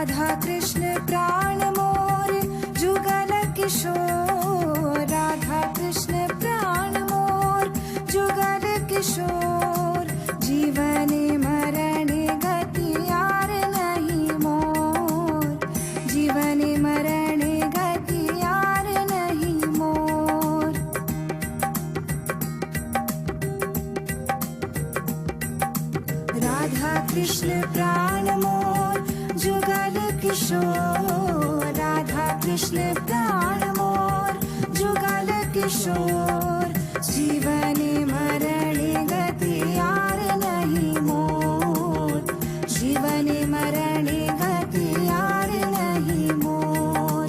राधा कृष्ण प्राण मोर जुगल किशोर, राधा कृष्ण प्राण मोर जुगल किशोर, जीवन मरण गति यार नहीं मोर, जीवन मरण गति यार नहीं मोर। राधा कृष्ण प्राण मोर जुगल किशोर, राधा कृष्ण प्राण मोर जुगल किशोर, जीवन मरण गति यार नहीं मोर, जीवन मरण गति यार नहीं मोर।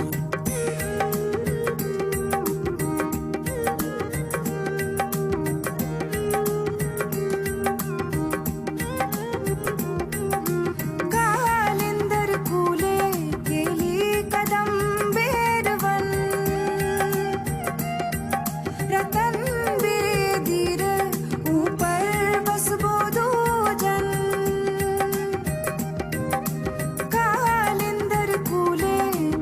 कालिंदर कूले केली कदम बेरवन, रतन बेदीर ऊपर बसबो दूजन, कालिंदर कूले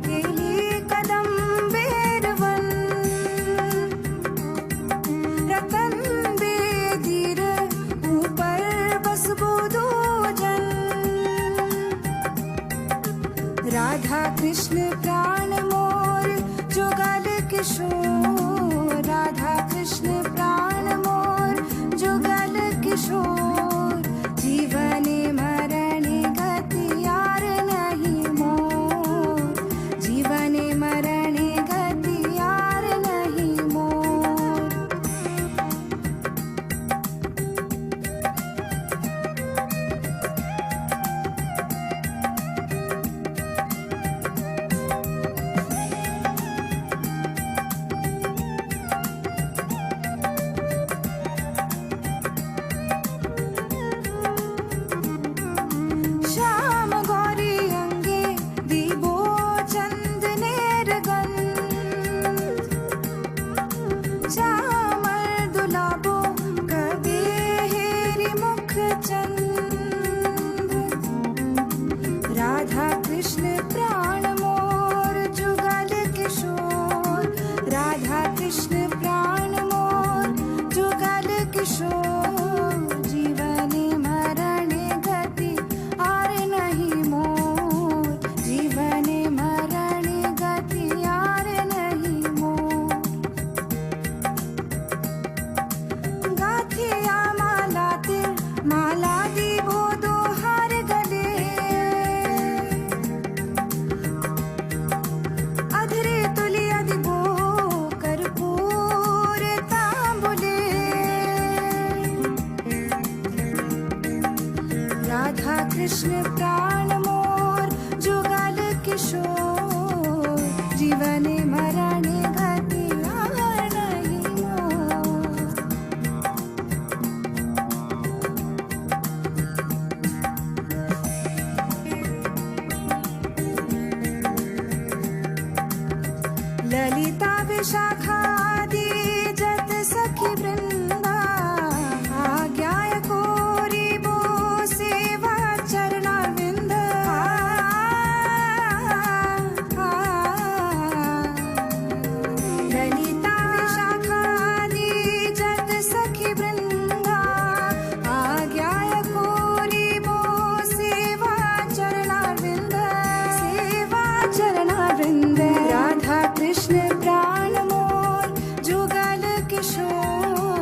केली कदम बेरवन, रतन बेदीर ऊपर बसबो दूजन, राधा कृष्ण प्राण मोर जुगल किशोर, राधा कृष्ण प्राण मोर जुगल किशोर, जीवन मरण गति यार नहीं मोर, जीवन मरण गति यार नहीं मोर। श्याम गौरी अंगे दीबो चंदनेर गंध, श्यामल दुलाबो कबे हेरी मुख चंद, राधा कृष्ण प्राण मोर जुगल किशोर, राधा कृष्ण प्राण मोर जुगल किशोर, जीवन मरण गति आर नहीं मोर, जीवन मरण गति यार नहीं मोर। गाथिया माला तिर माला दीबो दोहार गले, अधरे तुलिया दीबो कर्पूर तांबुले, राधा कृष्ण प्राण मोर जुगल किशोर, जीवन मरण गति यार नहीं मोर। ललिता विशाखादि जत सखी वृंदा, आज्ञाय कोरी बो सेवा चरणारविंद, ललिता विशाखादि जत सखी वृंदा, आज्ञाय कोरी बो सेवा चरणारविंद, सेवा चरणारविंद, राधा कृष्ण प्राण मोर जुगल किशोर,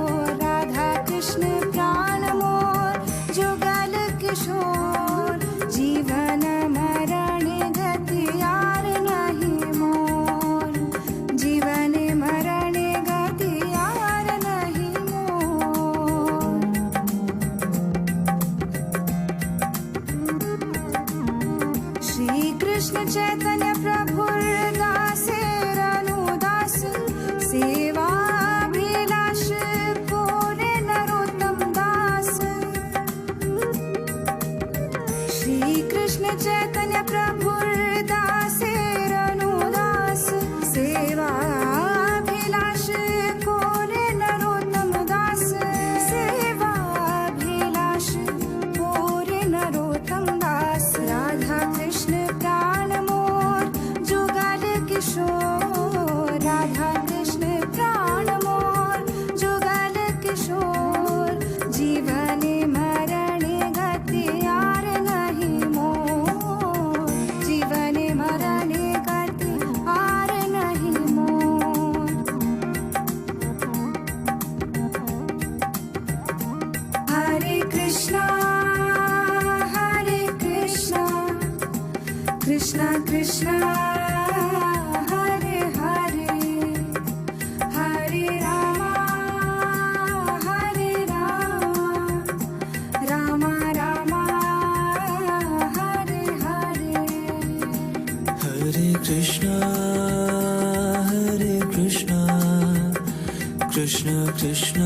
कृष्ण कृष्ण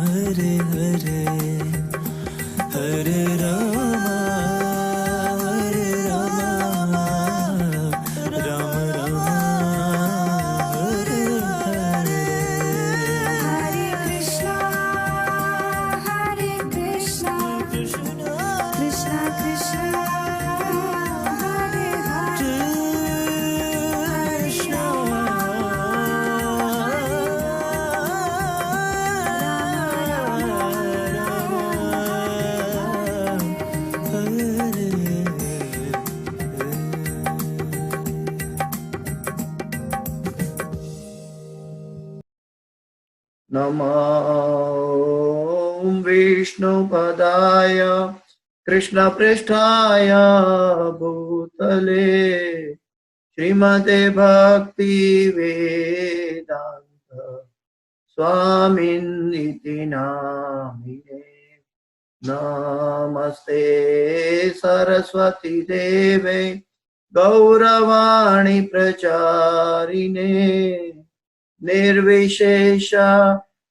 हरे हरे हरे राम राम राम हरे हरे। हरे कृष्णा कृष्णा कृष्णा हरे हरे। नमो विष्णुपदाय कृष्णपृष्ठाय भूतले श्रीमते भक्ति वेदांत स्वामिन्निति नामिने। नमस्ते सरस्वती देवे गौरवाणी प्रचारिणे निर्विशेष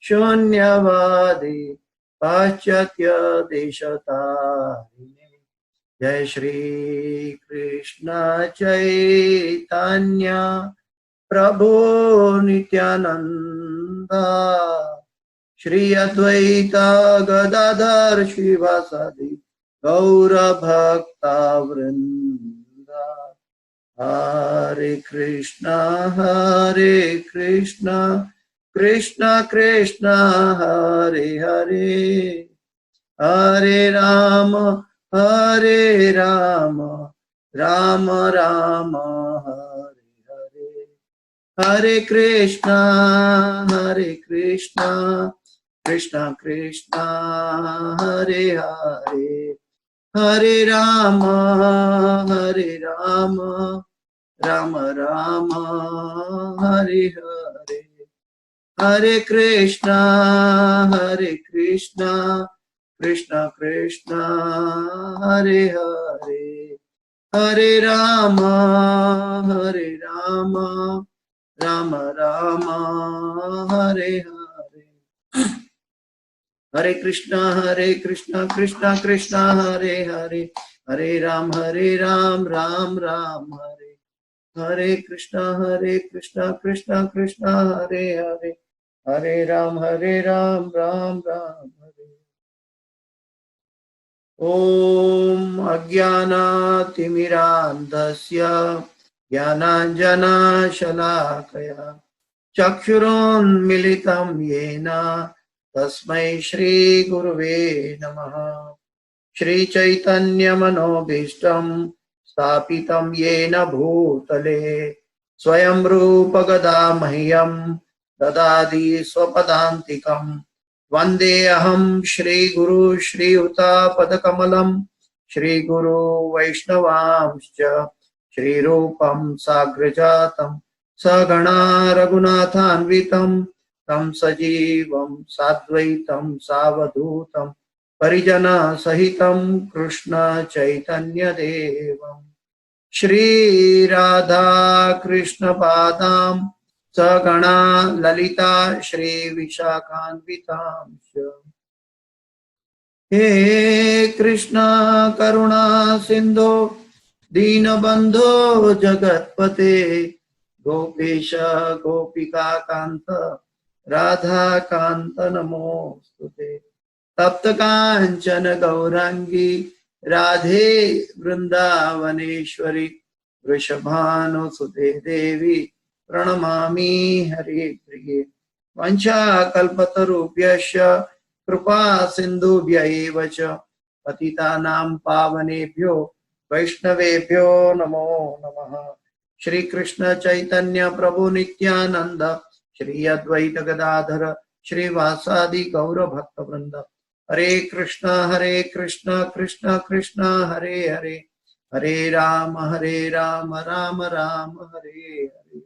शून्यवादी पाश्चात्य देशतारिणे। जय श्री कृष्ण चैतन्य प्रभु नित्यानंद श्री अद्वैत गदाधर शिवासादि गौर भक्ता वृंद। हरे कृष्णा कृष्णा कृष्णा हरे हरे हरे राम राम राम हरे हरे। हरे कृष्णा कृष्णा कृष्णा हरे हरे हरे राम राम राम हरे हरे। हरे कृष्णा कृष्णा हरे हरे हरे राम राम राम हरे हरे। हरे कृष्णा कृष्णा कृष्णा हरे हरे हरे राम राम राम हरे हरे कृष्णा कृष्णा कृष्णा हरे हरे हरे राम राम राम हरे। ओम अज्ञानातिमिरान्धस्य ज्ञानाञ्जनशलाकया चक्षुरोन्मिलितं येन तस्मै श्री गुरुवे नमः। श्री चैतन्य मनोभीष्टं स्थापितं येन भूतले स्वयं रूप गदा मह्यं ददाति स्वपदान्तिकं। वन्देऽहं श्री गुरु श्रीयुतापदकमलं श्री गुरु वैष्णवांश्च श्रीरूपं साग्रजातं सगणा रघुनाथान्वितं तं सजीवं साद्वैतं सावधूतं परिजन सहितं कृष्ण चैतन्य देवं श्री राधा कृष्ण पादां सगणा ललिता श्री विशाखान्वितांश्च। हे कृष्ण करुणा सिंधो दीनबंधो जगत्पते गोपेश गोपिका कांत राधा कांत नमोस्तुते। तप्त कांचन गौरांगी राधे वृंदावनेश्वरी वृषभानुसुते देवी प्रणमामि हरिप्रिये। वंशाकल्पतरुभ्यश्च कृपा सिन्धुभ्य एव च पतितानां पावनेभ्यो वैष्णवेभ्यो नमो नमः। श्री कृष्ण चैतन्य प्रभु नित्यानंद श्री अद्वैत गदाधर श्रीवासादि गौर भक्त वृंद। हरे कृष्णा कृष्ण कृष्ण हरे हरे हरे राम राम राम हरे हरे।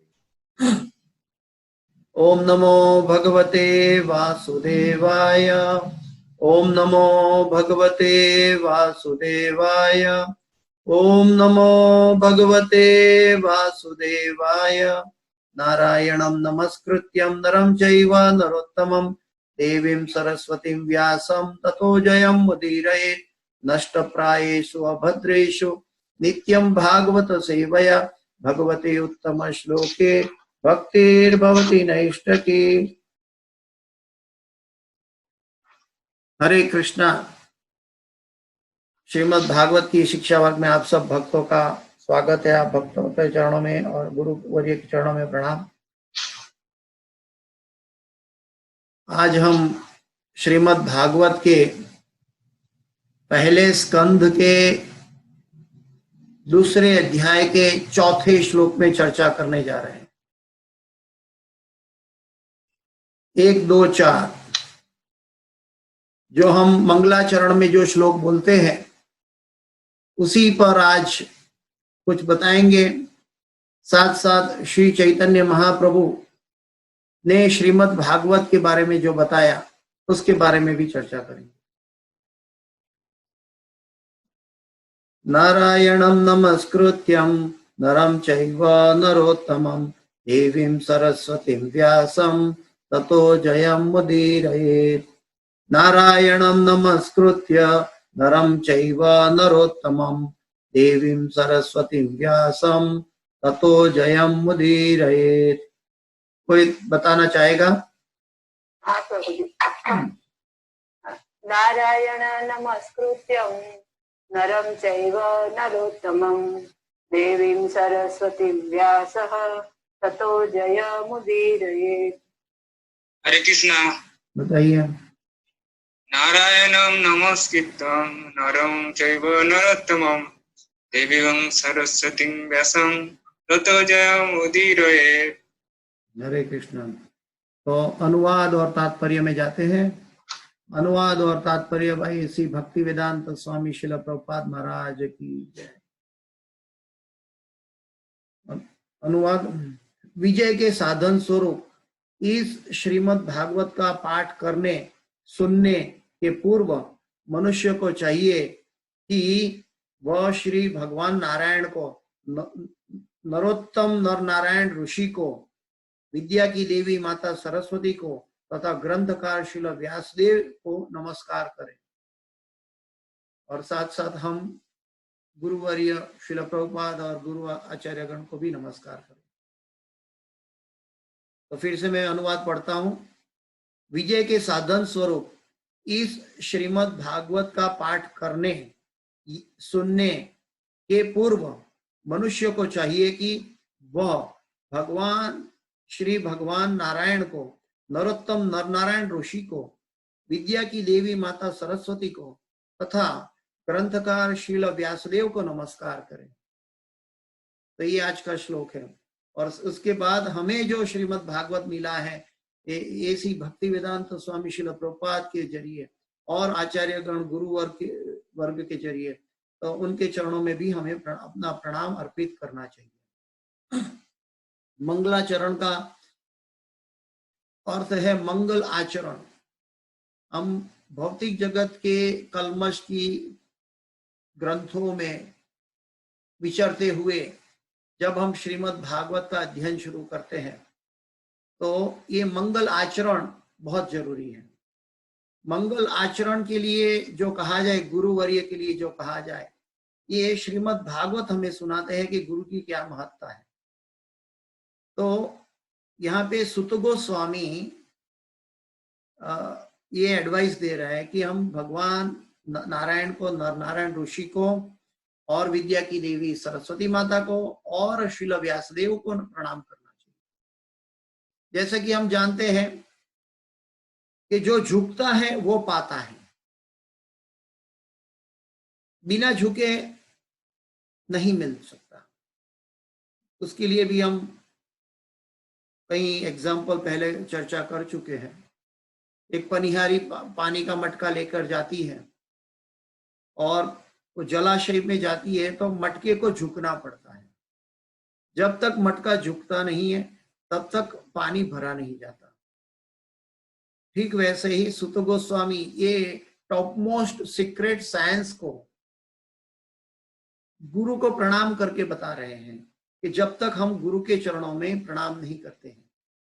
ओम नमो भगवते वासुदेवाय ओम नमो भगवते वासुदेवाय ओम नमो भगवते वासुदेवाय नारायणं नमस्कृत्यं नरं चैव नरोत्तमं देवीं सरस्वतीं व्यासं ततो जयं मुदीरयेत् नष्टप्रायेषु अभद्रेषु नित्यं भागवत सेवया भगवते उत्तम श्लोके भक्तिर्भवति नैष्ठकी। हरे कृष्णा। श्रीमद् भागवत की शिक्षा वर्ग में आप सब भक्तों का स्वागत है। आप भक्तों के चरणों में और गुरु वर्य के चरणों में प्रणाम। आज हम श्रीमद् भागवत के पहले स्कंध के दूसरे अध्याय के चौथे श्लोक में चर्चा करने जा रहे हैं। 1, 2, 4 जो हम मंगलाचरण में जो श्लोक बोलते हैं उसी पर आज कुछ बताएंगे। साथ साथ श्री चैतन्य महाप्रभु ने श्रीमद् भागवत के बारे में जो बताया उसके बारे में भी चर्चा करेंगे। नारायणं नमस्कृत्यं नरं चैव नरोत्तमं देवीं सरस्वतीं व्यासं ततो जयमुदीरयेत्। नारायणं नमस्कृत्य नरं चैव नरोत्तमं देवीं सरस्वतीं व्यासं ततो जयमुदीरयेत्। कोई बताना चाहेगा? हाँ प्रभु जी। नारायण नमस्कृत्यं नरं चैव नरोत्तमं देवीं सरस्वतीं व्यासः ततो जयमुदीरयेत्। हरे कृष्णा। बताइए। नारायणं नमस्कृत्यं नरं चैव नरोत्तमं देवीं सरस्वतीं व्यासं ततो जयमुदीरयेत्। हरे कृष्ण। तो अनुवाद और तात्पर्य में जाते हैं। अनुवाद और तात्पर्य भाई श्री भक्ति वेदांत स्वामी श्रील प्रभुपाद महाराज की जय। अनुवाद। विजय के साधन स्वरूप इस श्रीमद् भागवत का पाठ करने सुनने के पूर्व मनुष्य को चाहिए कि वह श्री भगवान नारायण को, नरोत्तम नर नारायण ऋषि को, विद्या की देवी माता सरस्वती को तथा ग्रंथकार श्रील व्यासदेव को नमस्कार करें। और साथ साथ हम गुरुवर्य श्रील प्रभुपाद और गुरु आचार्यगण को भी नमस्कार करें। तो फिर से मैं अनुवाद पढ़ता हूं। विजय के साधन स्वरूप इस श्रीमद् भागवत का पाठ करने सुनने के पूर्व मनुष्य को चाहिए कि वह भगवान श्री भगवान नारायण को, नरोत्तम नर नारायण ऋषि को, विद्या की देवी माता सरस्वती को तथा ग्रंथकार श्रील व्यासदेव को नमस्कार करें। तो ये आज का श्लोक है। और उसके बाद हमें जो श्रीमद् भागवत मिला है ऐसी भक्ति वेदांत स्वामी श्रील प्रभुपाद के जरिए और आचार्यगण गुरु वर्ग के जरिए, तो उनके चरणों में भी हमें अपना प्रणाम अर्पित करना चाहिए। मंगलाचरण का अर्थ है मंगल आचरण। हम भौतिक जगत के कलमश की ग्रंथों में विचरते हुए जब हम श्रीमद् भागवत का अध्ययन शुरू करते हैं तो ये मंगल आचरण बहुत जरूरी है। मंगल आचरण के लिए जो कहा जाए, गुरुवर्य के लिए जो कहा जाए, ये श्रीमद् भागवत हमें सुनाते हैं कि गुरु की क्या महत्ता है। तो यहाँ पे सुत गोस्वामी ये एडवाइस दे रहा है कि हम भगवान नारायण को, नर नारायण ऋषि को और विद्या की देवी सरस्वती माता को और श्रील व्यासदेव को प्रणाम करना चाहिए। जैसे कि हम जानते हैं कि जो झुकता है वो पाता है, बिना झुके नहीं मिल सकता। उसके लिए भी हम कई एग्जाम्पल पहले चर्चा कर चुके हैं। एक पनिहारी पानी का मटका लेकर जाती है और वो जलाशय में जाती है तो मटके को झुकना पड़ता है। जब तक मटका झुकता नहीं है तब तक पानी भरा नहीं जाता। ठीक वैसे ही सुत गोस्वामी ये टॉप मोस्ट सीक्रेट साइंस को गुरु को प्रणाम करके बता रहे हैं कि जब तक हम गुरु के चरणों में प्रणाम नहीं करते हैं,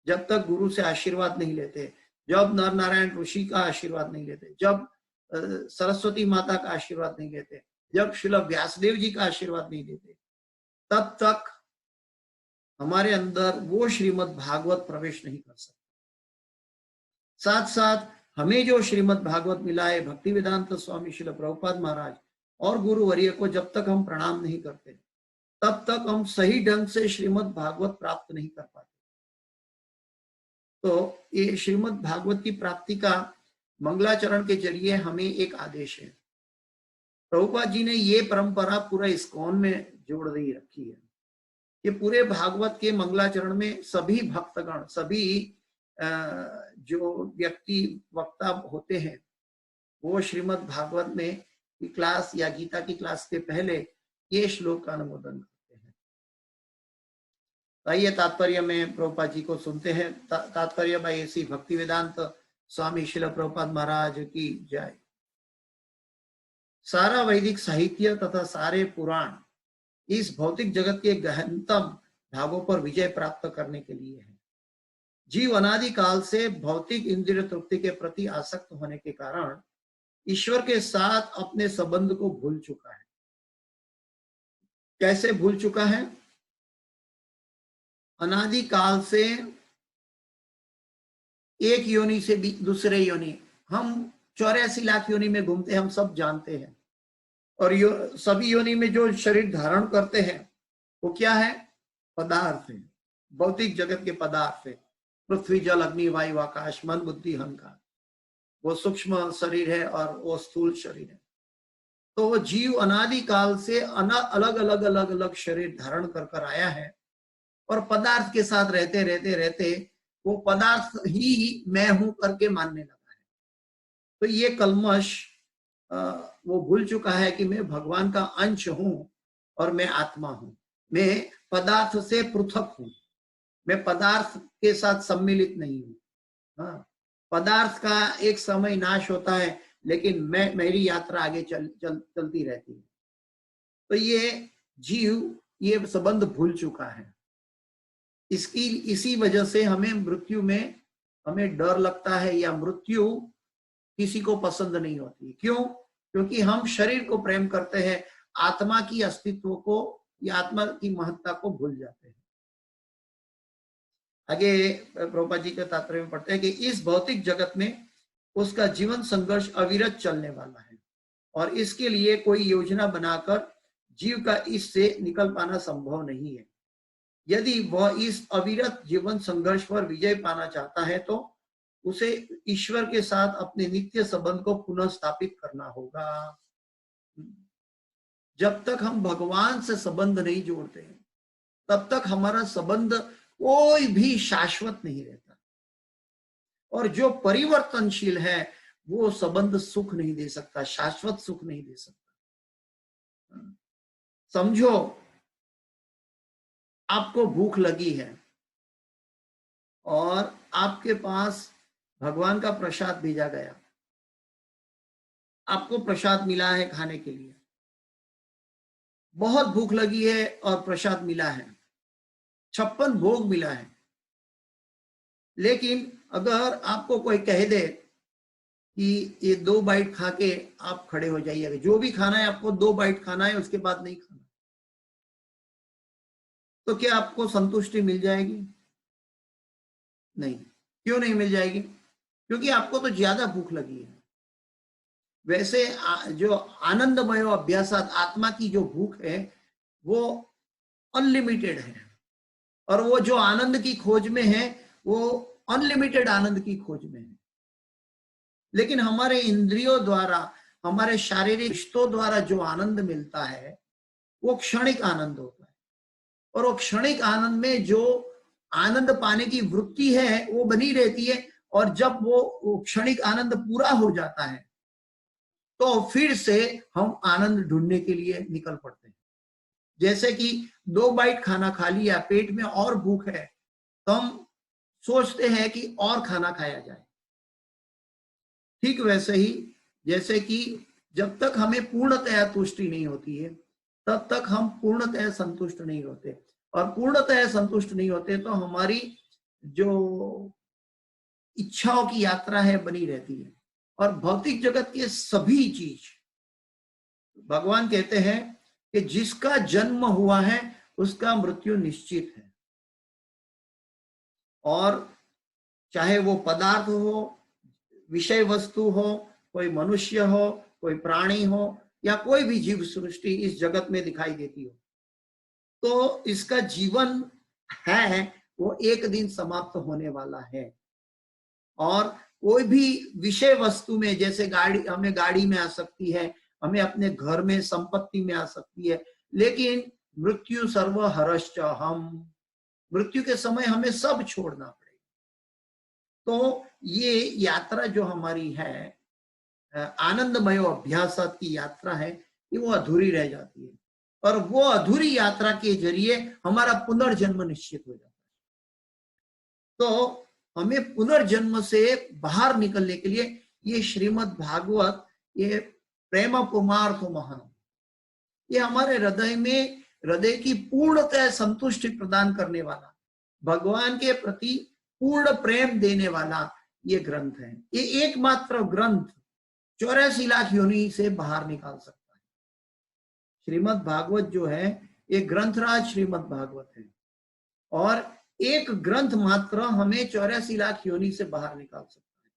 जब तक गुरु से आशीर्वाद नहीं लेते, जब नर नारायण ऋषि का आशीर्वाद नहीं लेते, जब सरस्वती माता का आशीर्वाद नहीं लेते, जब श्रील व्यासदेव जी का आशीर्वाद नहीं लेते, तब तक हमारे अंदर वो श्रीमद् भागवत प्रवेश नहीं कर सकता। साथ साथ हमें जो श्रीमद् भागवत मिला है भक्ति वेदांत स्वामी श्रील प्रभुपाद महाराज और गुरुवर्य को जब तक हम प्रणाम नहीं करते, तब तक हम सही ढंग से श्रीमद् भागवत प्राप्त नहीं कर पाते। तो ये श्रीमद् भागवत की प्राप्ति का मंगलाचरण के जरिए हमें एक आदेश है। प्रभुपाद जी ने ये परंपरा पूरा इस्कॉन में जोड़ दी रखी है कि पूरे भागवत के मंगलाचरण में सभी भक्तगण, सभी जो व्यक्ति वक्ता होते हैं, वो श्रीमद् भागवत में की क्लास या गीता की क्लास के पहले ये श्लोक का अनुमोदन करते हैं। आइए तात्पर्य में प्रभुपाद जी को सुनते हैं। तात्पर्य बाई ऐसी भक्ति वेदांत स्वामी श्रील प्रभुपाद महाराज की जय। सारा वैदिक साहित्य तथा सारे पुराण इस भौतिक जगत के गहनतम भागों पर विजय प्राप्त करने के लिए है। जीव अनादि काल से भौतिक इंद्रिय तृप्ति के प्रति आसक्त होने के कारण ईश्वर के साथ अपने संबंध को भूल चुका है। कैसे भूल चुका है? अनादि काल से एक योनि से दूसरे योनि, हम 84 लाख योनि में घूमते हैं, हम सब जानते हैं। और सभी योनि में जो शरीर धारण करते हैं वो क्या है? पदार्थ है, भौतिक जगत के पदार्थ है। पृथ्वी जल अग्नि वायु आकाश मन बुद्धि अहंकार, वो सूक्ष्म शरीर है और वो स्थूल शरीर है। तो वो जीव अनादि काल से अलग अलग अलग अलग शरीर धारण कर कर आया है और पदार्थ के साथ रहते रहते रहते वो पदार्थ ही मैं हूं करके मानने लगा है। तो ये कल्मश वो भूल चुका है कि मैं भगवान का अंश हूं और मैं आत्मा हूं, मैं पदार्थ से पृथक हूं, मैं पदार्थ के साथ सम्मिलित नहीं हूं। हाँ, पदार्थ का एक समय नाश होता है, लेकिन मेरी यात्रा आगे चलती रहती है। तो ये जीव ये संबंध भूल चुका है। इसी वजह से हमें मृत्यु में हमें डर लगता है या मृत्यु किसी को पसंद नहीं होती। क्यों? क्योंकि हम शरीर को प्रेम करते हैं, आत्मा की अस्तित्व को या आत्मा की महत्ता को भूल जाते हैं। आगे प्रभुपाद जी के तात्पर्य में पढ़ते हैं कि इस भौतिक जगत में उसका जीवन संघर्ष अविरत चलने वाला है और इसके लिए कोई योजना बनाकर जीव का इससे निकल पाना संभव नहीं है। यदि वह इस अविरत जीवन संघर्ष पर विजय पाना चाहता है तो उसे ईश्वर के साथ अपने नित्य संबंध को पुनः स्थापित करना होगा। जब तक हम भगवान से संबंध नहीं जोड़ते हैं, तब तक हमारा संबंध कोई भी शाश्वत नहीं रहता। और जो परिवर्तनशील है वो संबंध सुख नहीं दे सकता, शाश्वत सुख नहीं दे सकता। समझो आपको भूख लगी है और आपके पास भगवान का प्रसाद भेजा गया, आपको प्रसाद मिला है खाने के लिए, बहुत भूख लगी है और प्रसाद मिला है, 56 भोग मिला है। लेकिन अगर आपको कोई कह दे कि ये 2 बाइट खा के आप खड़े हो जाइएगा, जो भी खाना है आपको 2 बाइट खाना है, उसके बाद नहीं खाना, तो क्या आपको संतुष्टि मिल जाएगी? नहीं। क्यों नहीं मिल जाएगी? क्योंकि आपको तो ज्यादा भूख लगी है। वैसे जो आनंदमय अभ्यासात आत्मा की जो भूख है वो अनलिमिटेड है, और वो जो आनंद की खोज में है वो अनलिमिटेड आनंद की खोज में है। लेकिन हमारे इंद्रियों द्वारा, हमारे शारीरिक रिश्तों द्वारा जो आनंद मिलता है वो क्षणिक आनंद होता है, और वो क्षणिक आनंद में जो आनंद पाने की वृत्ति है वो बनी रहती है। और जब वो क्षणिक आनंद पूरा हो जाता है तो फिर से हम आनंद ढूंढने के लिए निकल पड़ते हैं। जैसे कि 2 बाइट खाना खा लिया, पेट में और भूख है, तो हम सोचते हैं कि और खाना खाया जाए। ठीक वैसे ही जैसे कि जब तक हमें पूर्णतया तुष्टि नहीं होती है तब तक हम पूर्णतया संतुष्ट नहीं होते, और पूर्णतः संतुष्ट नहीं होते तो हमारी जो इच्छाओं की यात्रा है बनी रहती है। और भौतिक जगत के सभी चीज, भगवान कहते हैं कि जिसका जन्म हुआ है उसका मृत्यु निश्चित है। और चाहे वो पदार्थ हो, विषय वस्तु हो, कोई मनुष्य हो, कोई प्राणी हो, या कोई भी जीव सृष्टि इस जगत में दिखाई देती हो, तो इसका जीवन है वो एक दिन समाप्त होने वाला है। और कोई भी विषय वस्तु में, जैसे गाड़ी, हमें गाड़ी में आ सकती है, हमें अपने घर में संपत्ति में आ सकती है, लेकिन मृत्यु सर्वहरश्च हम, मृत्यु के समय हमें सब छोड़ना पड़ेगा। तो ये यात्रा जो हमारी है, आनंदमय अभ्यास की यात्रा है, ये वो अधूरी रह जाती है। और वो अधूरी यात्रा के जरिए हमारा पुनर्जन्म निश्चित हो जाता है। तो हमें पुनर्जन्म से बाहर निकलने के लिए ये श्रीमद् भागवत, ये प्रेम पुमार्थ महान, ये हमारे हृदय में, हृदय की पूर्णतः संतुष्टि प्रदान करने वाला, भगवान के प्रति पूर्ण प्रेम देने वाला ये ग्रंथ है। ये एकमात्र ग्रंथ 84 लाख योनि से बाहर निकाल सकता है। श्रीमद् भागवत जो है ये ग्रंथराज श्रीमद् भागवत है, और एक ग्रंथ मात्र हमें 84 लाख योनि से बाहर निकाल सकता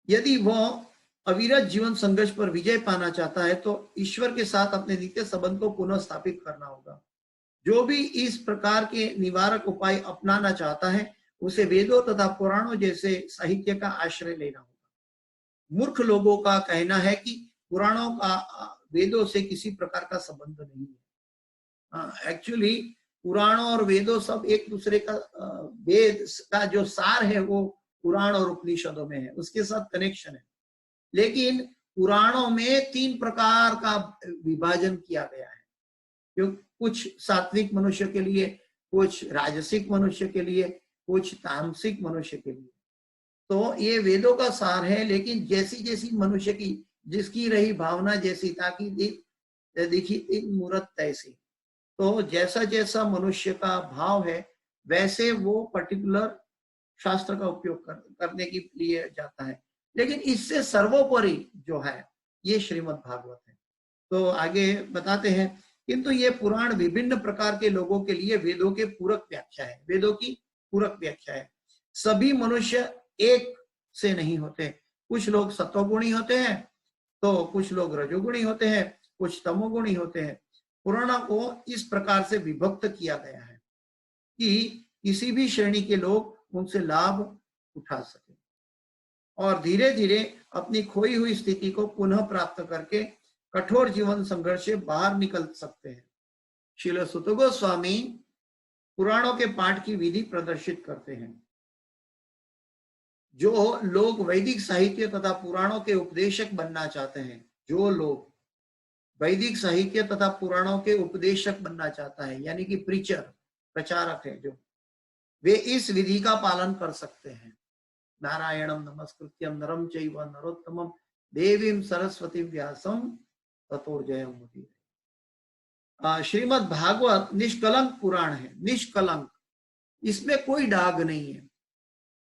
है। यदि वह अविरत जीवन संघर्ष पर विजय पाना चाहता है तो ईश्वर के साथ अपने नित्य संबंध को पुनः स्थापित करना होगा। जो भी इस प्रकार के निवारक उपाय अपनाना चाहता है उसे वेदों तथा पुराणों जैसे साहित्य का आश्रय लेना होगा। मूर्ख लोगों का कहना है कि पुराणों का वेदों से किसी प्रकार का संबंध नहीं है। एक्चुअली पुराणों और वेदों सब एक दूसरे का, वेद का जो सार है वो पुराण और उपनिषदों में है, उसके साथ कनेक्शन है। लेकिन पुराणों में 3 प्रकार का विभाजन किया गया है, जो कुछ सात्विक मनुष्य के लिए, कुछ राजसिक मनुष्य के लिए, कुछ तामसिक मनुष्य के लिए। तो ये वेदों का सार है, लेकिन जैसी जैसी मनुष्य की, जिसकी रही भावना जैसी, ताकि दिखी मूर्त तैसी। तो जैसा जैसा मनुष्य का भाव है वैसे वो पर्टिकुलर शास्त्र का उपयोग करने के लिए जाता है। लेकिन इससे सर्वोपरि जो है ये श्रीमद् भागवत है। तो आगे बताते हैं, किंतु ये पुराण विभिन्न प्रकार के लोगों के लिए वेदों के पूरक व्याख्या है, वेदों की पूरक व्याख्या है। सभी मनुष्य एक से नहीं होते, कुछ लोग सत्वगुणी होते हैं, तो कुछ लोग रजोगुणी होते हैं, कुछ तमोगुणी होते हैं। पुराणों को इस प्रकार से विभक्त किया गया है कि किसी भी श्रेणी के लोग उनसे लाभ उठा सके और धीरे धीरे अपनी खोई हुई स्थिति को पुनः प्राप्त करके कठोर जीवन संघर्ष से बाहर निकल सकते हैं। श्रील सुत गोस्वामी पुराणों के पाठ की विधि प्रदर्शित करते हैं। जो लोग वैदिक साहित्य तथा पुराणों के उपदेशक बनना चाहते हैं, जो लोग वैदिक साहित्य तथा पुराणों के उपदेशक बनना चाहता है, यानी कि प्रीचर, प्रचारक है, जो वे इस विधि का पालन कर सकते हैं। नारायणम नमस्कृत्यम नरम चैव नरोत्तमम देवीं सरस्वती व्यासम ततो जयमुदीरये। श्रीमद् भागवत निष्कलंक पुराण है, निष्कलंक, इसमें कोई दाग नहीं है।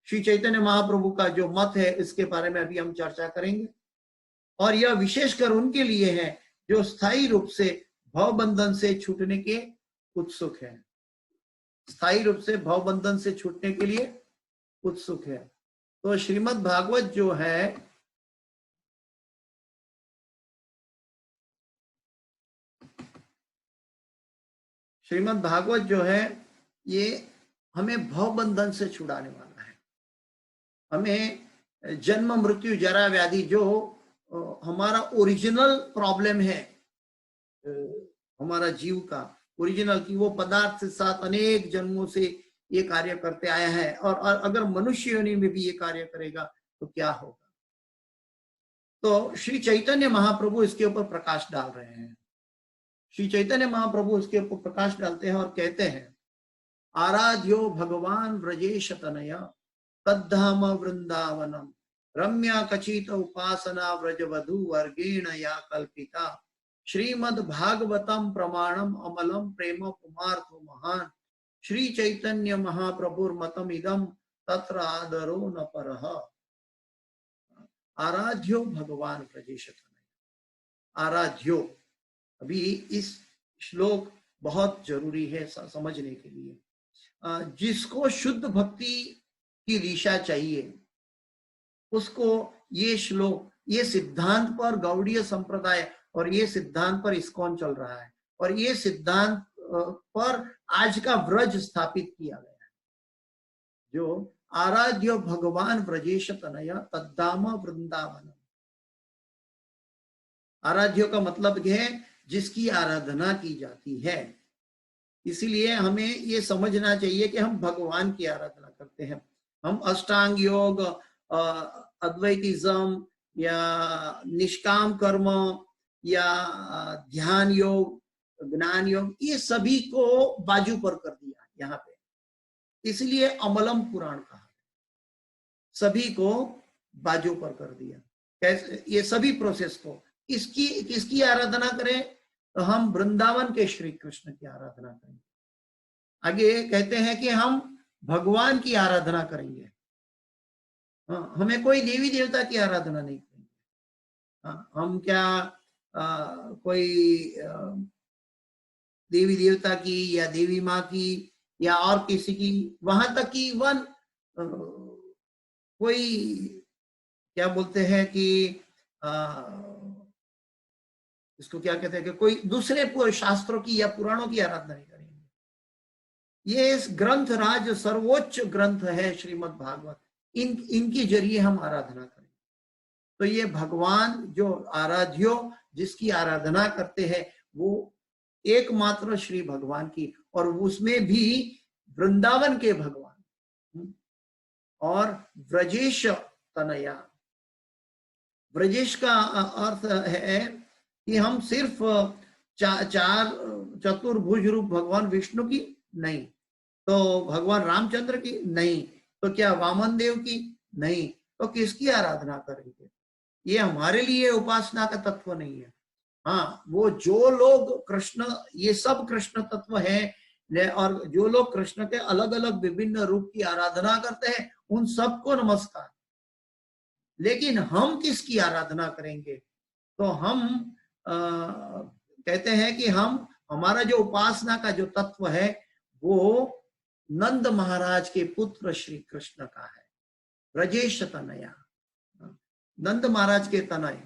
श्री चैतन्य महाप्रभु का जो मत है इसके बारे में अभी हम चर्चा करेंगे। और यह विशेषकर उनके लिए है जो स्थायी रूप से भवबंधन से छूटने के उत्सुक है, स्थायी रूप से भवबंधन से छूटने के लिए उत्सुक है। तो श्रीमद् भागवत जो है श्रीमद् भागवत जो है ये हमें भवबंधन से छुड़ाने वाला है। हमें जन्म मृत्यु जरा व्याधि जो हमारा ओरिजिनल प्रॉब्लम है, हमारा जीव का ओरिजिनल, की वो पदार्थ के साथ अनेक जन्मों से ये कार्य करते आया है, और अगर मनुष्य योनि में भी ये कार्य करेगा तो क्या होगा। तो श्री चैतन्य महाप्रभु इसके ऊपर प्रकाश डाल रहे हैं। श्री चैतन्य महाप्रभु इसके ऊपर प्रकाश डालते हैं और कहते हैं, आराध्यो भगवान व्रजेश तनय तद्धाम वृंदावनम रम्या कचित उपासना व्रजवधु वर्गेण या कल्पिता श्रीमद् भागवतम प्रमाणम अमलम प्रेम पुमार्थो महान श्री चैतन्य महाप्रभुर्मतम इदम तत्र आदरो न परः। आराध्यो भगवान ब्रजेश तनय। आराध्यो, अभी इस श्लोक बहुत जरूरी है समझने के लिए। जिसको शुद्ध भक्ति की दिशा चाहिए उसको ये श्लोक, ये सिद्धांत पर गौड़ीय संप्रदाय और ये सिद्धांत पर इस्कॉन चल रहा है और ये सिद्धांत पर आज का व्रज स्थापित किया गया है। जो आराध्य भगवान ब्रजेश तनय तद्धाम वृंदावन। आराध्य का मतलब है जिसकी आराधना की जाती है। इसीलिए हमें ये समझना चाहिए कि हम भगवान की आराधना करते हैं। हम अष्टांग योग, अद्वैतिज्म या निष्काम कर्म या ध्यान योग, ज्ञान योग, ये सभी को बाजू पर कर दिया यहाँ पे। इसलिए अमलम पुराण कहा, सभी को बाजू पर कर दिया। कैसे? ये सभी प्रोसेस को किसकी आराधना करें? तो हम वृंदावन के श्री कृष्ण की आराधना करेंगे। आगे कहते हैं कि हम भगवान की आराधना करेंगे। हमें कोई देवी देवता की आराधना नहीं करेंगे। हम क्या कोई देवी देवता की या देवी माँ की या और किसी की, वहां तक की वन कोई क्या बोलते हैं कि इसको क्या कहते हैं कि कोई दूसरे शास्त्रों की या पुराणों की आराधना नहीं करेंगे। ये इस ग्रंथ राज सर्वोच्च ग्रंथ है श्रीमद् भागवत, इनके जरिए हम आराधना करें। तो ये भगवान जो आराध्यो, जिसकी आराधना करते हैं, वो एकमात्र श्री भगवान की, और उसमें भी वृंदावन के भगवान और ब्रजेश तनया। ब्रजेश का अर्थ है कि हम सिर्फ चार चतुर्भुज रूप भगवान विष्णु की नहीं, तो भगवान रामचंद्र की नहीं, तो क्या वामन देव की नहीं, तो किसकी आराधना करेंगे? ये हमारे लिए उपासना का तत्व नहीं है। हाँ, वो जो लोग कृष्ण, ये सब कृष्ण तत्व है, और जो लोग कृष्ण के अलग अलग विभिन्न रूप की आराधना करते हैं, उन सबको नमस्कार। लेकिन हम किसकी आराधना करेंगे? तो हम कहते हैं कि हमारा जो उपासना का जो तत्व है वो नंद महाराज के पुत्र श्री कृष्ण का है, ब्रजेश तनया, नंद महाराज के तनय।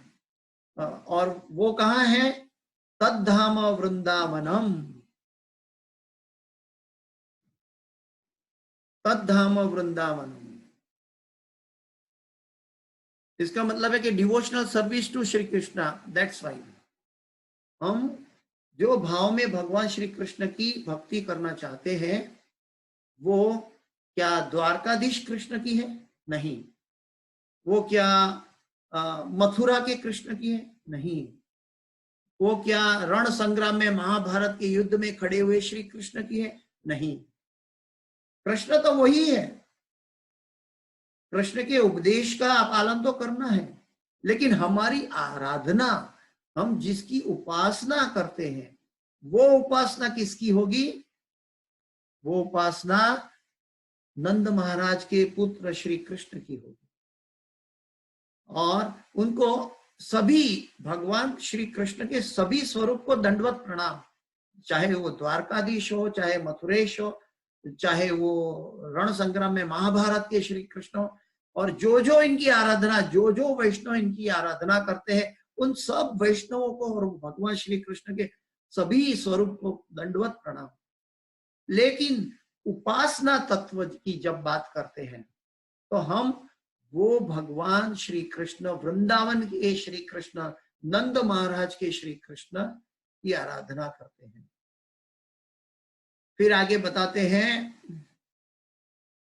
और वो कहाँ है? तद्धाम वृंदावनम, तद्धाम वृंदावनम। इसका मतलब है कि devotional service to Shri Krishna, that's why हम जो भाव में भगवान श्री कृष्ण की भक्ति करना चाहते हैं, वो क्या द्वारकाधीश कृष्ण की है? नहीं। वो क्या मथुरा के कृष्ण की है? नहीं। वो क्या रण संग्राम में महाभारत के युद्ध में खड़े हुए श्री कृष्ण की है? नहीं। कृष्ण तो वही है। कृष्ण के उपदेश का पालन तो करना है, लेकिन हमारी आराधना, हम जिसकी उपासना करते हैं, वो उपासना किसकी होगी? वो उपासना नंद महाराज के पुत्र श्री कृष्ण की होगी। और उनको सभी भगवान श्री कृष्ण के सभी स्वरूप को दंडवत प्रणाम, चाहे वो द्वारकाधीश हो, चाहे मथुरेश हो, चाहे वो रण संग्राम में महाभारत के श्री कृष्ण हो, और जो इनकी आराधना, जो वैष्णव इनकी आराधना करते हैं, उन सब वैष्णवों को और भगवान श्री कृष्ण के सभी स्वरूप को दंडवत प्रणाम। लेकिन उपासना तत्व की जब बात करते हैं, तो हम वो भगवान श्री कृष्ण, वृंदावन के श्री कृष्ण, नंद महाराज के श्री कृष्ण की आराधना करते हैं। फिर आगे बताते हैं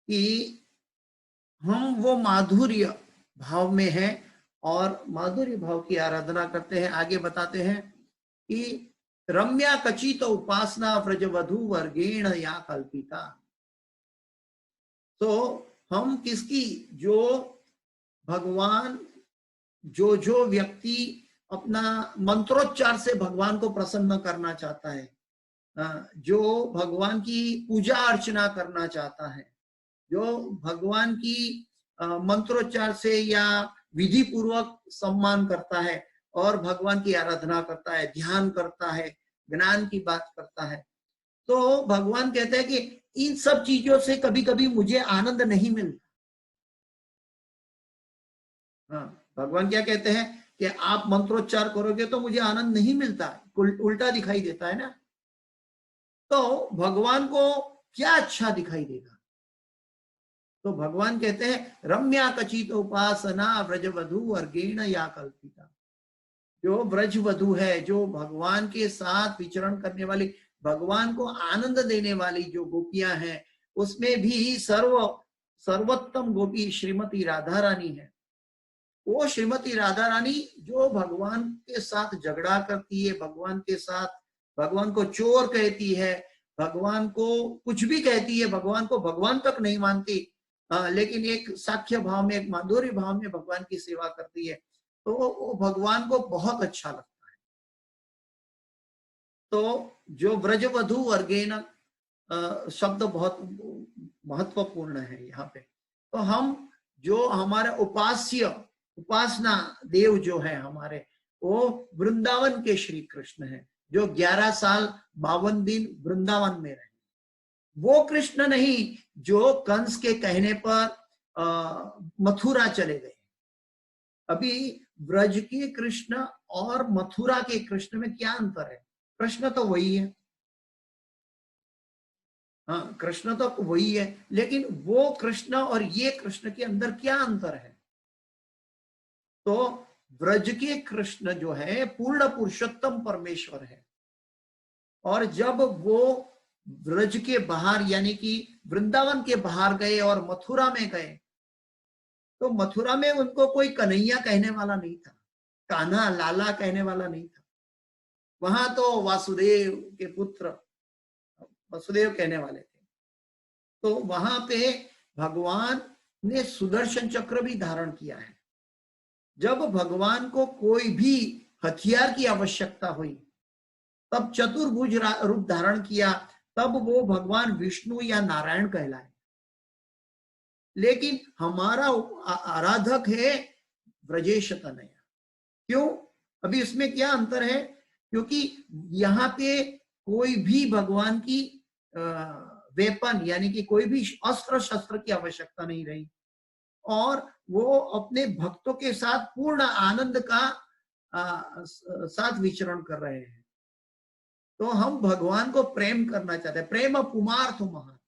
कि हम वो माधुर्य भाव में हैं और माधुर्य भाव की आराधना करते हैं। आगे बताते हैं कि रम्या कचित उपासना व्रजवधु वर्गेण या कल्पिता। तो हम किसकी, जो भगवान, जो व्यक्ति अपना मंत्रोच्चार से भगवान को प्रसन्न करना चाहता है, जो भगवान की पूजा अर्चना करना चाहता है, जो भगवान की मंत्रोच्चार से या विधि पूर्वक सम्मान करता है और भगवान की आराधना करता है, ध्यान करता है, ज्ञान की बात करता है, तो भगवान कहते हैं कि इन सब चीजों से कभी कभी मुझे आनंद नहीं मिलता। हाँ, भगवान क्या कहते हैं कि आप मंत्रोच्चार करोगे तो मुझे आनंद नहीं मिलता, उल्टा दिखाई देता है ना। तो भगवान को क्या अच्छा दिखाई देगा? तो भगवान कहते हैं रम्या कचित उपासना व्रजवधु वर्गेण या कल्पिता। जो ब्रजवधु है, जो भगवान के साथ विचरण करने वाली, भगवान को आनंद देने वाली जो गोपियां हैं, उसमें भी सर्वोत्तम गोपी श्रीमती राधा रानी है। वो श्रीमती राधा रानी जो भगवान के साथ झगड़ा करती है, भगवान के साथ, भगवान को चोर कहती है, भगवान को कुछ भी कहती है, भगवान को भगवान तक नहीं मानती, लेकिन एक साख्य भाव में, एक माधुर्य भाव में भगवान की सेवा करती है, तो वो भगवान को बहुत अच्छा लगता है। तो जो ब्रजवधु वर्गेण शब्द बहुत महत्वपूर्ण है यहाँ पे। तो हम जो हमारे उपासना देव जो है हमारे, वो वृंदावन के श्री कृष्ण है, जो 11 साल 52 दिन वृंदावन में रहे। वो कृष्ण नहीं जो कंस के कहने पर मथुरा चले गए। अभी ब्रज के कृष्ण और मथुरा के कृष्ण में क्या अंतर है? कृष्ण तो वही है, हाँ कृष्ण तो वही है, लेकिन वो कृष्ण और ये कृष्ण के अंदर क्या अंतर है? तो ब्रज के कृष्ण जो है पूर्ण पुरुषोत्तम परमेश्वर है, और जब वो ब्रज के बाहर यानी कि वृंदावन के बाहर गए और मथुरा में गए, तो मथुरा में उनको कोई कन्हैया कहने वाला नहीं था, कान्हा लाला कहने वाला नहीं था। वहां तो वासुदेव के पुत्र वसुदेव कहने वाले थे। तो वहां पे भगवान ने सुदर्शन चक्र भी धारण किया है। जब भगवान को कोई भी हथियार की आवश्यकता हुई, तब चतुर्भुज रूप धारण किया, तब वो भगवान विष्णु या नारायण कहलाए। लेकिन हमारा आराधक है ब्रजेश तनया। क्यों? अभी इसमें क्या अंतर है? क्योंकि यहाँ पे कोई भी भगवान की वेपन यानी कि कोई भी अस्त्र शस्त्र की आवश्यकता नहीं रही, और वो अपने भक्तों के साथ पूर्ण आनंद का साथ विचरण कर रहे हैं। तो हम भगवान को प्रेम करना चाहते हैं, प्रेम पुमार्थ महान।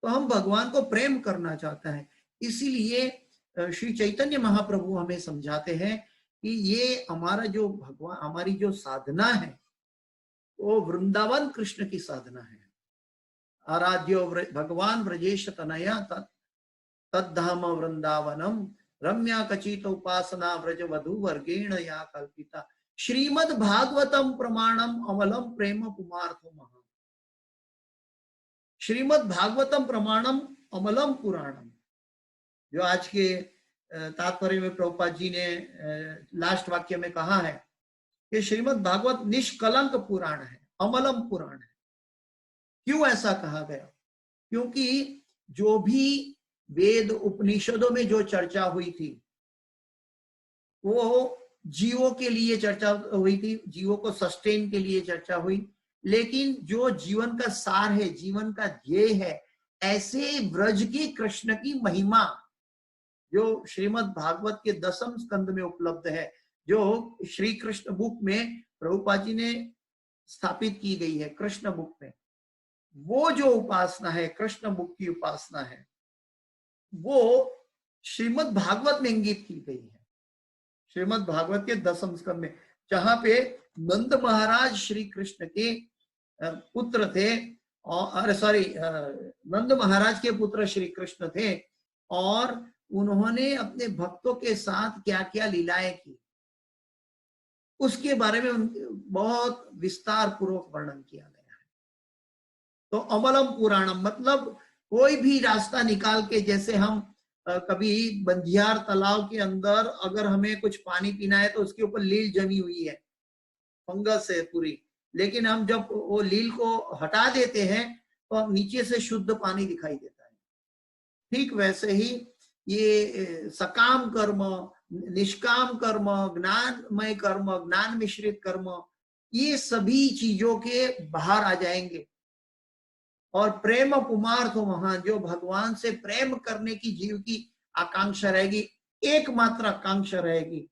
तो हम भगवान को प्रेम करना चाहते हैं, इसीलिए श्री चैतन्य महाप्रभु हमें समझाते हैं कि ये हमारा जो भगवान, हमारी जो साधना है वो वृंदावन कृष्ण की साधना है। आराध्यो भगवान ब्रजेश तनया तद्धाम वृंदावनम रम्या कचित उपासना व्रजवधु वर्गेण या कल्पिता श्रीमद् भागवतम प्रमाणम अमलम प्रेम पुमार्थो महान। श्रीमद् भागवतम प्रमाणम अमलम पुराणम, जो आज के तात्पर्य में प्रभुपाद जी ने लास्ट वाक्य में कहा है कि श्रीमद् भागवत निष्कलंक पुराण है, अमलम पुराण है। क्यों ऐसा कहा गया? क्योंकि जो भी वेद उपनिषदों में जो चर्चा हुई थी वो जीवों के लिए चर्चा हुई थी, जीवों को सस्टेन के लिए चर्चा हुई, लेकिन जो जीवन का सार है, जीवन का ध्येय है, ऐसे ब्रज के कृष्ण की महिमा जो श्रीमद् भागवत के 10वें स्कंद में उपलब्ध है, जो श्री कृष्ण बुक में प्रभुपाद जी ने स्थापित की गई है, कृष्ण बुक में, वो जो उपासना है, कृष्ण बुक की उपासना है, वो श्रीमद् भागवत में इंगित की गई है। श्रीमद् भागवत के 10वें स्कंद में, जहां पे नंद महाराज श्री कृष्ण के पुत्र थे, और नंद महाराज के पुत्र श्री कृष्ण थे, और उन्होंने अपने भक्तों के साथ क्या क्या लीलाएं की, उसके बारे में बहुत विस्तार पूर्वक वर्णन किया गया है। तो अमलम पुराणम मतलब कोई भी रास्ता निकाल के, जैसे हम कभी बंधियार तालाब के अंदर अगर हमें कुछ पानी पीना है तो उसके ऊपर लील जमी हुई है, फंगस है पूरी, लेकिन हम जब वो लील को हटा देते हैं तो नीचे से शुद्ध पानी दिखाई देता है। ठीक वैसे ही ये सकाम कर्म, निष्काम कर्म, ज्ञानमय कर्म, ज्ञान मिश्रित कर्म, ये सभी चीजों के बाहर आ जाएंगे। और प्रेम पुमार्थ वहां जो भगवान से प्रेम करने की जीव की आकांक्षा रहेगी, एकमात्र आकांक्षा रहेगी।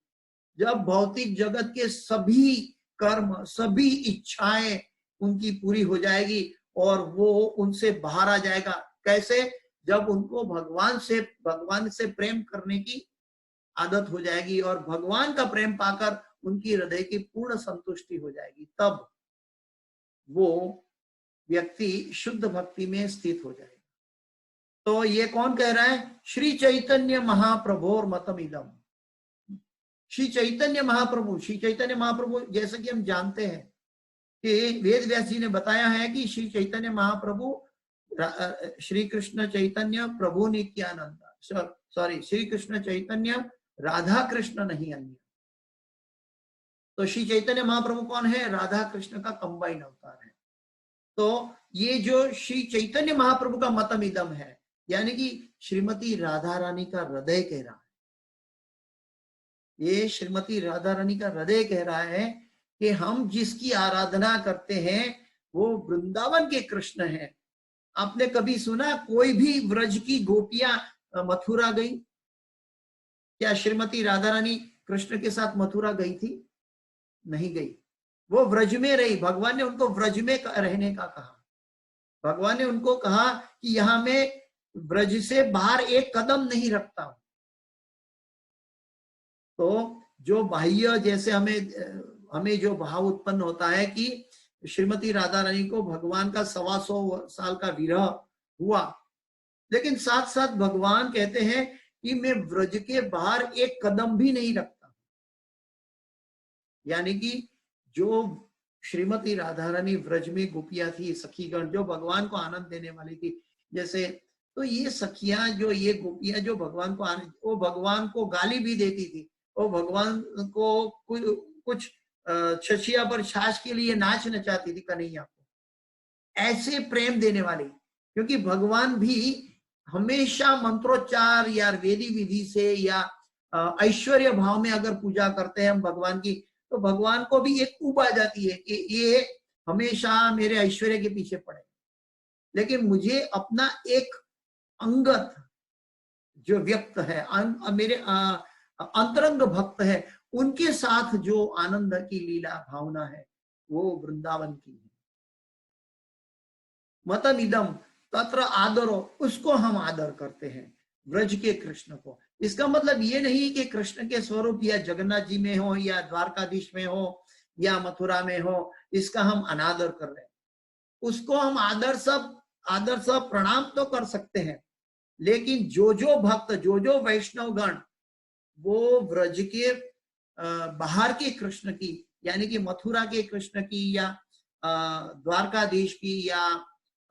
जब भौतिक जगत के सभी कर्म, सभी इच्छाएं उनकी पूरी हो जाएगी और वो उनसे बाहर आ जाएगा। कैसे? जब उनको भगवान से प्रेम करने की आदत हो जाएगी और भगवान का प्रेम पाकर उनकी हृदय की पूर्ण संतुष्टि हो जाएगी, तब वो व्यक्ति शुद्ध भक्ति में स्थित हो जाएगा। तो ये कौन कह रहा है? श्री चैतन्य महाप्रभोर मतम इदम। श्री चैतन्य महाप्रभु, जैसे कि हम जानते हैं कि वेद व्यास जी ने बताया है कि श्री चैतन्य महाप्रभु श्री कृष्ण चैतन्य प्रभु नित्यानंद, सॉरी श्री कृष्ण चैतन्य राधा कृष्ण नहीं अन्य। तो श्री चैतन्य महाप्रभु कौन है? राधा कृष्ण का कंबाइन अवतार है। तो ये जो श्री चैतन्य महाप्रभु का मतम इदम है, यानी कि श्रीमती राधा रानी का हृदय कह रहा है। ये श्रीमती राधा रानी का हृदय कह रहा है कि हम जिसकी आराधना करते हैं वो वृंदावन के कृष्ण हैं। आपने कभी सुना कोई भी व्रज की गोपियां मथुरा गई? क्या श्रीमती राधा रानी कृष्ण के साथ मथुरा गई थी? नहीं गई। वो व्रज में रही। भगवान ने उनको व्रज में रहने का कहा। भगवान ने उनको कहा कि यहां मैं व्रज से बाहर एक कदम नहीं रखता हूं। तो जो बाह्य, जैसे हमें जो भाव उत्पन्न होता है कि श्रीमती राधा रानी को भगवान का 125 साल का विरह हुआ, लेकिन साथ साथ भगवान कहते हैं कि मैं व्रज के बाहर एक कदम भी नहीं रखता। यानी कि जो श्रीमती राधा रानी व्रज में गोपियां थी, सखीगण जो भगवान को आनंद देने वाली थी, जैसे तो ये सखियां, जो ये गोपियां जो भगवान को आनंद, वो भगवान को गाली भी देती थी, वो भगवान को कुछ छछिया पर छाछ के लिए नाच नचाती थी कन्हैया को। ऐसे प्रेम देने वाली, क्योंकि भगवान भी हमेशा मंत्रोच्चार या वेदी विधि से या ऐश्वर्य भाव में अगर पूजा करते हैं हम भगवान की, तो भगवान को भी एक ऊब आ जाती है कि ये हमेशा मेरे ऐश्वर्य के पीछे पड़े, लेकिन मुझे अपना एक अंगत जो व्यक्त है, मेरे अंतरंग भक्त है, उनके साथ जो आनंद की लीला भावना है वो वृंदावन की है। मतमिदम तत्र आदरो, उसको हम आदर करते हैं, व्रज के कृष्ण को। इसका मतलब ये नहीं कि कृष्ण के स्वरूप या जगन्नाथ जी में हो या द्वारकाधीश में हो या मथुरा में हो, इसका हम अनादर कर रहे हैं। उसको हम आदर सब प्रणाम तो कर सकते हैं, लेकिन जो भक्त, जो वैष्णवगण वो व्रज के बाहर के कृष्ण की, यानी कि मथुरा के कृष्ण की या द्वारकाधीश की या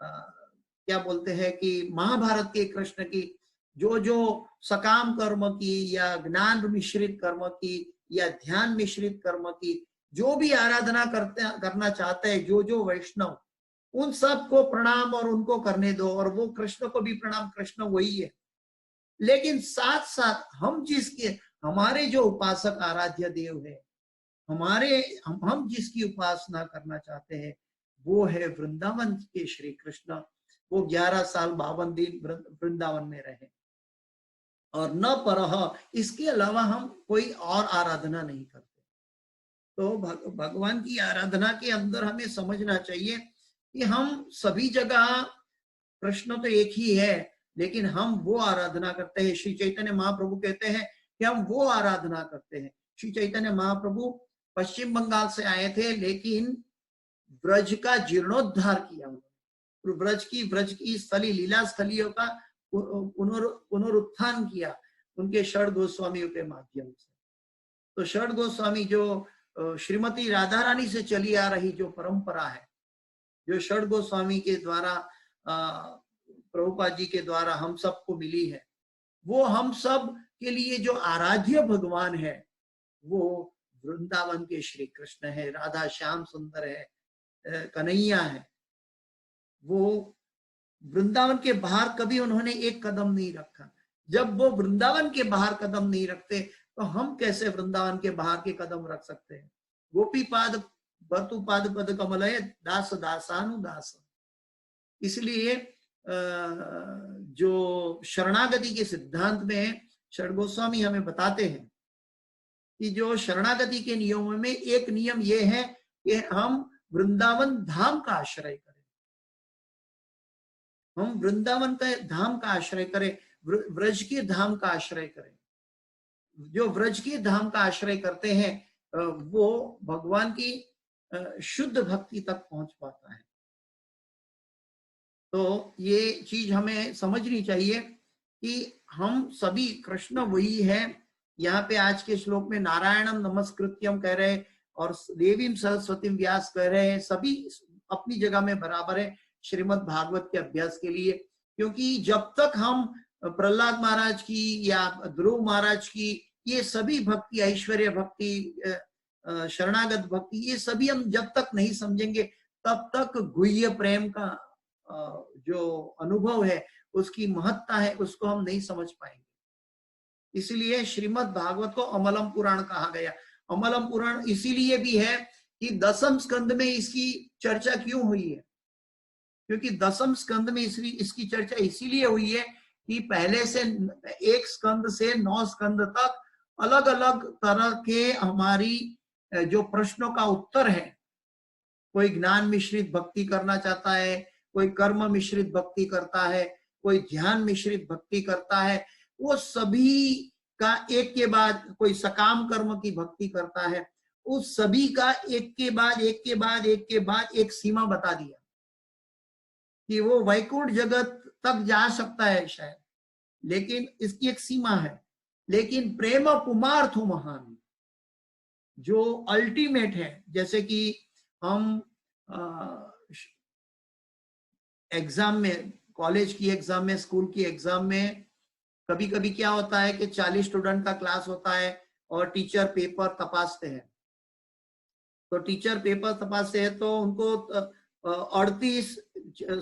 क्या बोलते हैं कि महाभारत के कृष्ण की, जो सकाम कर्म की या ज्ञान मिश्रित कर्म की या ध्यान मिश्रित कर्म की जो भी आराधना करना चाहते हैं, जो वैष्णव, उन सब को प्रणाम और उनको करने दो, और वो कृष्ण को भी प्रणाम, कृष्ण वही है। लेकिन साथ साथ हमारे जो उपासक आराध्य देव है, हम जिसकी उपासना करना चाहते हैं वो है वृंदावन के श्री कृष्ण। वो 11 साल 52 दिन वृंदावन में रहे और न परह, इसके अलावा हम कोई और आराधना नहीं करते। तो भगवान की आराधना के अंदर हमें समझना चाहिए कि हम सभी जगह, कृष्ण तो एक ही है, लेकिन हम वो आराधना करते हैं। श्री चैतन्य महाप्रभु कहते हैं कि हम वो आराधना करते हैं। श्री चैतन्य महाप्रभु पश्चिम बंगाल से आए थे, लेकिन ब्रज का जीर्णोद्धार किया उन्होंने, ब्रज की स्थली, लीला स्थलियों का पुनरुत्थान किया उनके षड गोस्वामियों के माध्यम से। तो षड गोस्वामी जो श्रीमती राधा रानी से चली आ रही जो परंपरा है, जो षड गोस्वामी के द्वारा, प्रभुपाद जी के द्वारा हम सबको मिली है, वो हम सब के लिए जो आराध्य भगवान है वो वृंदावन के श्री कृष्ण है, राधा श्याम सुंदर है, कन्हैया है। वो वृंदावन के बाहर कभी उन्होंने एक कदम नहीं रखा। जब वो वृंदावन के बाहर कदम नहीं रखते तो हम कैसे वृंदावन के बाहर के कदम रख सकते हैं। गोपी पाद बतु पाद पद कमल है दास दासानुदास। इसलिए जो शरणागति के सिद्धांत में शरण गोस्वामी हमें बताते हैं कि जो शरणागति के नियमों में एक नियम ये है कि हम वृंदावन धाम का आश्रय करें, हम वृंदावन का धाम का आश्रय करें, व्रज के धाम का आश्रय करें। जो व्रज के धाम का आश्रय करते हैं वो भगवान की शुद्ध भक्ति तक पहुंच पाता है। तो ये चीज हमें समझनी चाहिए कि हम सभी कृष्ण वही है। यहाँ पे आज के श्लोक में नारायणम नमस्कृत्यम कह रहे हैं और देवीम सरस्वती व्यास कह रहे हैं, सभी अपनी जगह में बराबर है श्रीमद् भागवत के अभ्यास के लिए। क्योंकि जब तक हम प्रहलाद महाराज की या ध्रुव महाराज की ये सभी भक्ति, ऐश्वर्य भक्ति, शरणागत भक्ति, ये सभी हम जब तक नहीं समझेंगे तब तक गुह्य प्रेम का जो अनुभव है, उसकी महत्ता है, उसको हम नहीं समझ पाएंगे। इसलिए श्रीमद् भागवत को अमलम पुराण कहा गया। अमलम पुराण इसीलिए भी है कि दसम स्कंद में इसकी चर्चा क्यों हुई है, क्योंकि दसम स्कंद में इसकी चर्चा इसीलिए हुई है कि पहले से एक स्कंद से 9 स्कंद तक अलग अलग तरह के हमारी जो प्रश्नों का उत्तर है। कोई ज्ञान मिश्रित भक्ति करना चाहता है, कोई कर्म मिश्रित भक्ति करता है, कोई ध्यान मिश्रित भक्ति करता है, वो सभी का एक के बाद, कोई सकाम कर्म की भक्ति करता है, उस सभी का एक के बाद एक के बाद एक के बाद एक सीमा बता दिया कि वो वैकुंठ जगत तक जा सकता है शायद, लेकिन इसकी एक सीमा है। लेकिन प्रेम पुमार्थो महान, जो अल्टीमेट है, जैसे कि हम एग्जाम में, कॉलेज की एग्जाम में, स्कूल की एग्जाम में कभी कभी क्या होता है कि 40 स्टूडेंट का क्लास होता है और टीचर पेपर तपासते हैं। तो टीचर पेपर तपासते हैं तो उनको 38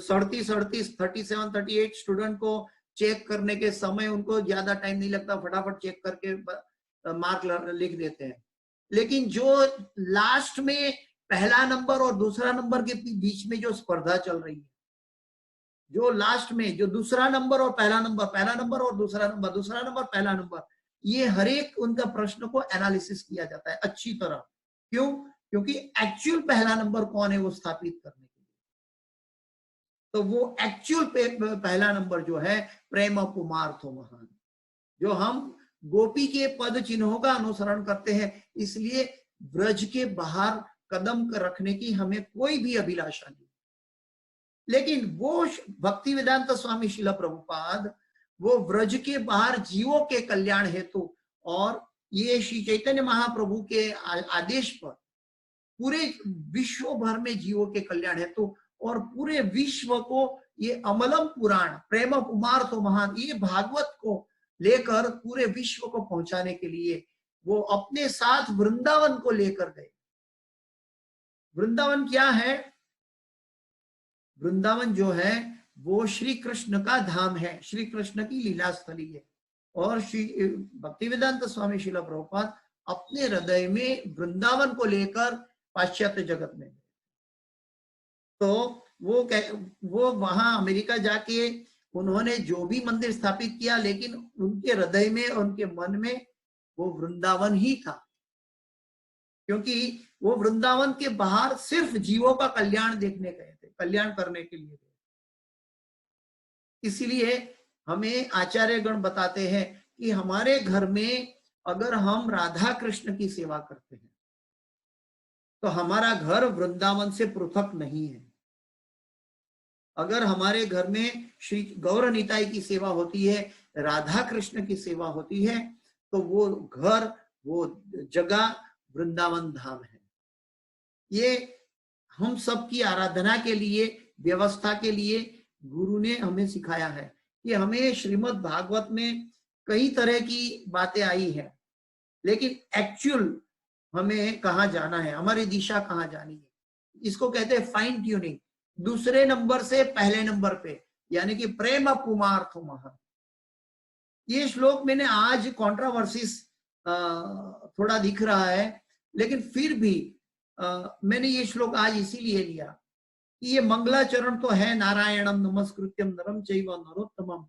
37 स्टूडेंट को चेक करने के समय उनको ज्यादा टाइम नहीं लगता, फटाफट चेक करके मार्क लिख देते हैं। लेकिन जो लास्ट में पहला नंबर और दूसरा नंबर के बीच में जो स्पर्धा चल रही है, जो लास्ट में जो दूसरा नंबर और पहला नंबर, पहला नंबर और दूसरा नंबर, दूसरा नंबर पहला नंबर, ये हर एक उनका प्रश्न को एनालिसिस किया जाता है अच्छी तरह। क्यों? क्योंकि एक्चुअल पहला नंबर कौन है वो स्थापित करने के लिए। तो वो एक्चुअल पहला नंबर जो है प्रेम पुमार्थो महान, जो हम गोपी के पद चिन्हों का अनुसरण करते हैं, इसलिए ब्रज के बाहर कदम रखने की हमें कोई भी अभिलाषा नहीं। लेकिन वो भक्ति वेदांत स्वामी शिला प्रभुपाद वो ब्रज के बाहर जीवों के कल्याण हेतु और ये श्री चैतन्य महाप्रभु के आदेश पर पूरे विश्व भर में जीवों के कल्याण हेतु और पूरे विश्व को ये अमलम पुराण प्रेम पुमार्थो महान, ये भागवत को लेकर पूरे विश्व को पहुंचाने के लिए वो अपने साथ वृंदावन को लेकर गए। वृंदावन क्या है? वृंदावन जो है वो श्री कृष्ण का धाम है, श्री कृष्ण की लीला स्थली है। और श्री भक्तिवेदांत स्वामी शिला प्रभुपाद अपने हृदय में वृंदावन को लेकर पाश्चात्य जगत में गए। तो वो वहां अमेरिका जाके उन्होंने जो भी मंदिर स्थापित किया, लेकिन उनके हृदय में, उनके मन में वो वृंदावन ही था, क्योंकि वो वृंदावन के बाहर सिर्फ जीवों का कल्याण देखने गए थे, कल्याण करने के लिए गए। इसीलिए हमें आचार्यगण बताते हैं कि हमारे घर में अगर हम राधा कृष्ण की सेवा करते हैं तो हमारा घर वृंदावन से पृथक नहीं है। अगर हमारे घर में श्री गौर निताई की सेवा होती है, राधा कृष्ण की सेवा होती है, तो वो घर, वो जगह वृंदावन धाम है। ये हम सबकी आराधना के लिए, व्यवस्था के लिए गुरु ने हमें सिखाया है कि हमें श्रीमद् भागवत में कई तरह की बातें आई है, लेकिन एक्चुअल हमें कहाँ जाना है, हमारी दिशा कहाँ जानी है, इसको कहते हैं फाइन ट्यूनिंग। दूसरे नंबर से पहले नंबर पे, यानी कि प्रेम पुमार्थम। ये श्लोक मैंने आज कंट्रोवर्सीज थोड़ा दिख रहा है, लेकिन फिर भी मैंने ये श्लोक आज इसीलिए लिया कि ये मंगलाचरण तो है, नारायणम नमस्कृत्यम नरम चैव नरोत्तमम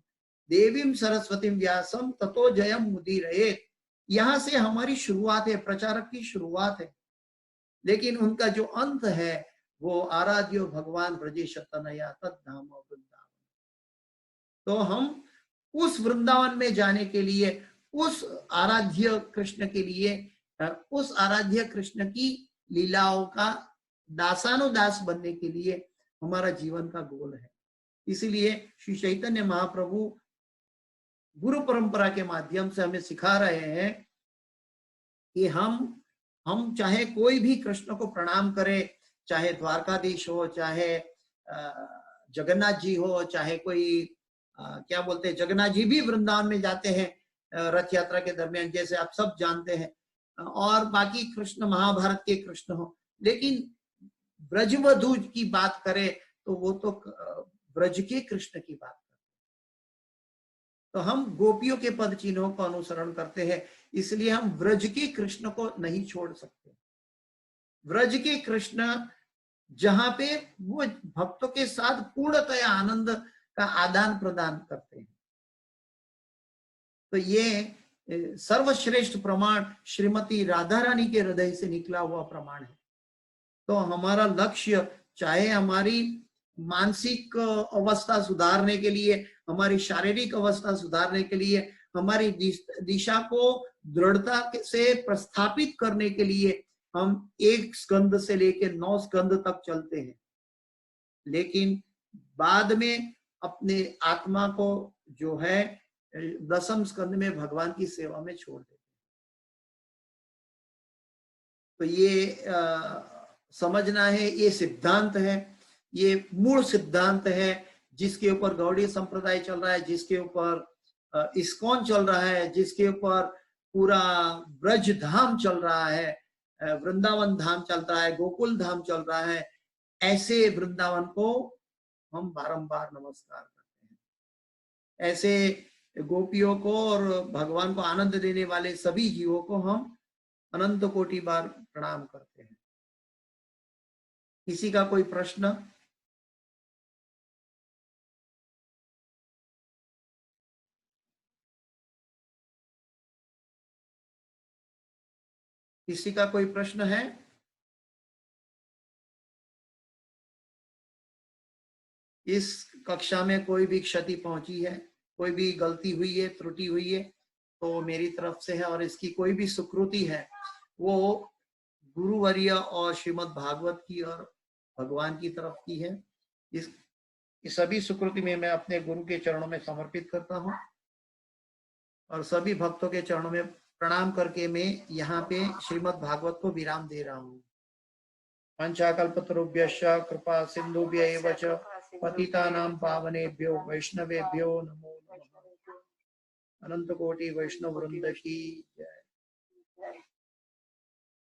देवीम सरस्वतीम व्यासम ततो जयम मुदीरयेत। यहाँ से हमारी शुरुआत है, प्रचारक की शुरुआत है, लेकिन उनका जो अंत है वो आराध्यो भगवान ब्रजेश तनया तद्धाम वृंदावन। तो हम उस वृंदावन में जाने के लिए, उस आराध्य कृष्ण के लिए, उस आराध्य कृष्ण की लीलाओं का दासानुदास बनने के लिए हमारा जीवन का गोल है। इसीलिए श्री चैतन्य महाप्रभु गुरु परंपरा के माध्यम से हमें सिखा रहे हैं कि हम चाहे कोई भी कृष्ण को प्रणाम करें, चाहे द्वारकाधीश हो, चाहे जगन्नाथ जी हो, चाहे कोई क्या बोलते हैं, जगन्नाथ जी भी वृंदावन में जाते हैं रथ यात्रा के दरमियान, जैसे आप सब जानते हैं, और बाकी कृष्ण महाभारत के कृष्ण हो। लेकिन ब्रजवधू की बात करें तो वो तो ब्रज के कृष्ण की बात करते हैं। तो हम गोपियों के पद चिन्हों को अनुसरण करते हैं, इसलिए हम ब्रज के कृष्ण को नहीं छोड़ सकते। ब्रज के कृष्ण जहां पे वो भक्तों के साथ पूर्णतया आनंद का आदान प्रदान करते हैं। तो ये सर्वश्रेष्ठ प्रमाण श्रीमती राधा रानी के हृदय से निकला हुआ प्रमाण है। तो हमारा लक्ष्य, चाहे हमारी मानसिक अवस्था सुधारने के लिए, हमारी शारीरिक अवस्था सुधारने के लिए, हमारी दिशा को दृढ़ता से प्रस्थापित करने के लिए हम 1 स्कंद से लेकर 9 स्कंद तक चलते हैं, लेकिन बाद में अपने आत्मा को जो है 10वें स्कंद में भगवान की सेवा में छोड़ देते हैं। तो ये समझना है, ये सिद्धांत है, ये मूल सिद्धांत है जिसके ऊपर गौड़ीय संप्रदाय चल रहा है, जिसके ऊपर इस्कॉन चल रहा है, जिसके ऊपर पूरा ब्रज धाम चल रहा है, वृंदावन धाम चल रहा है, गोकुल धाम चल रहा है। ऐसे वृंदावन को हम बारंबार नमस्कार करते हैं। ऐसे गोपियों को और भगवान को आनंद देने वाले सभी जीवों को हम अनंत कोटि बार प्रणाम करते हैं। किसी का कोई प्रश्न? किसी का कोई प्रश्न है? इस कक्षा में कोई भी क्षति पहुंची है, कोई भी गलती हुई है, त्रुटि हुई है, तो मेरी तरफ से है, और इसकी कोई भी सुकृति है वो गुरुवर्य और श्रीमद् भागवत की और भगवान की तरफ की है। इस सभी सुकृति में मैं अपने गुरु के चरणों में समर्पित करता हूँ और सभी भक्तों के चरणों में प्रणाम करके मैं यहाँ पे श्रीमद् भागवत को विराम दे रहा हूँ। पंचाकल्पतरुभ्यश्च कृपा सिन्धुभ्य एव च पतितानां पावनेभ्यो वैष्णवेभ्यो नमो नमः। अनंत कोटि वैष्णव वृंद की जय।